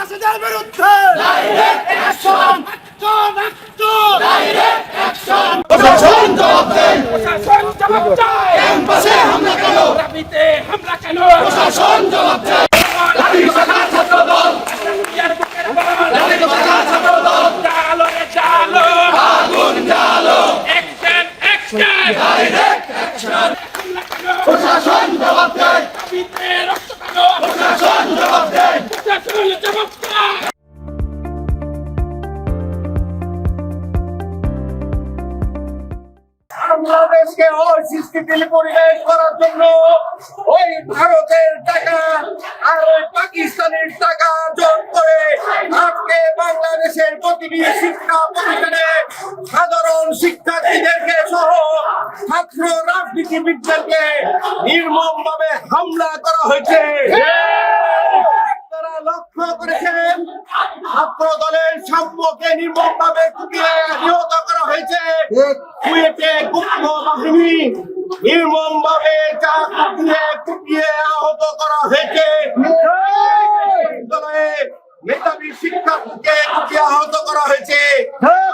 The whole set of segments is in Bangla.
সন্ত্রাসীদের বিরুদ্ধে direct action, action, action, direct action. প্রশাসন জবাব দেন, প্রশাসন জবাব চায়। ক্যাম্পাসে হামলা কেন, রাবিতে হামলা কেন, প্রশাসন জবাব চায়। লাঠি শাখা ছাত্র দল, লাঠি শাখা ছাত্র দল, জালো রে জালো, আগুন জালো, অ্যাকশন, অ্যাকশন, ডাইরেক্ট অ্যাকশন। প্রশাসন জবাব দেয়, রাবিতে রক্ত কেন, প্রশাসন জবাব দেয়, প্রশাসন জবাব চায়। বাংলাদেশকে অস্থিতিশীল পরিবেশ করার জন্য ওই ভারতের টাকা আর ওই পাকিস্তানের টাকা যোগ করে আজকে বাংলাদেশের প্রতিটি শিক্ষা প্রতিষ্ঠানে সাধারণ শিক্ষার্থীদেরকে সহ ছাত্র রাজনীতিবিদদেরকে নির্মমভাবে হামলা করা হয়েছে। তারা লক্ষ্য করেছেন ছাত্র দলের সাম্যকে নির্মমভাবে কুপিয়ে নিহত করা হয়েছে। কুয়েটে গুপ্ত বাহিনী নির্মমভাবে চাকু দিয়ে কুপিয়ে আহত করা হয়েছে। মেধাবী শিক্ষার্থীকে কুপিয়ে আহত করা হয়েছে।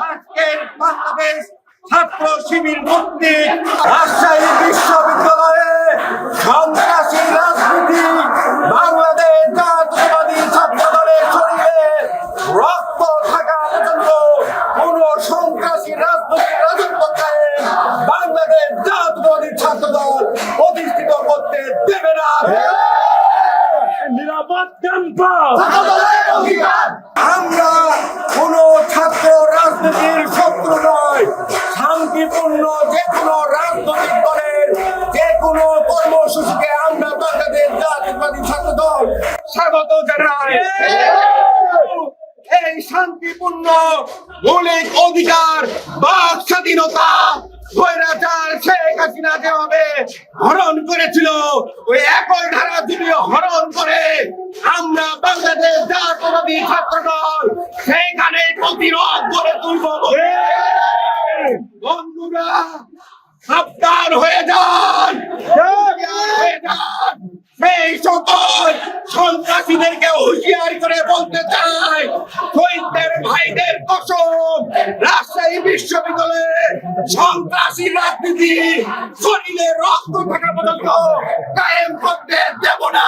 আজকের বাংলাদেশ ছাত্র শিবির কর্তৃক রাজশাহী বিশ্ববিদ্যালয়ে সন্ত্রাসী রাজনীতি বাংলাদেশ জাতীয়তাবাদী ছাত্র দলের শরীরে রক্ত থাকা পর্যন্ত কোন সন্ত্রাসী রাজনৈতিক রাজত্ব কায়েম বাংলাদেশ জাতীয়তাবাদী ছাত্র দল প্রতিষ্ঠিত করতে দেবে না। নিরাপদ ক্যাম্পাস আমরা কোন ছাত্র রাজনীতির শত্রু নয়। শান্তিপূর্ণ যে কোনো রাজনৈতিক দলের যে কোনো কর্মসূচিকে আমরা বাংলাদেশ জাতীয়তাবাদী ছাত্র দল স্বাগত জানাই। এই শান্তিপূর্ণ মৌলিক অধিকার বাক স্বাধীনতা স্বৈরাচার শেখ হাসিনা যেভাবে হরণ করেছিল ওই একই ধারা যদি হরণ করে আমরা বাংলাদেশ জাতীয়তাবাদী ছাত্র দল সেখানে প্রতিরোধ করে তুলব। বন্ধুরা সাবধান হয়ে যান, সেই সকল সন্ত্রাসীদেরকে হুঁশিয়ার করে বলতে চাই, শহীদদের ভাইদের কসম রাজশাহী বিশ্ববিদ্যালয়ে সন্ত্রাসী রাজনীতি শরীরে রক্ত থাকা পর্যন্ত কায়েম করতে দেব না।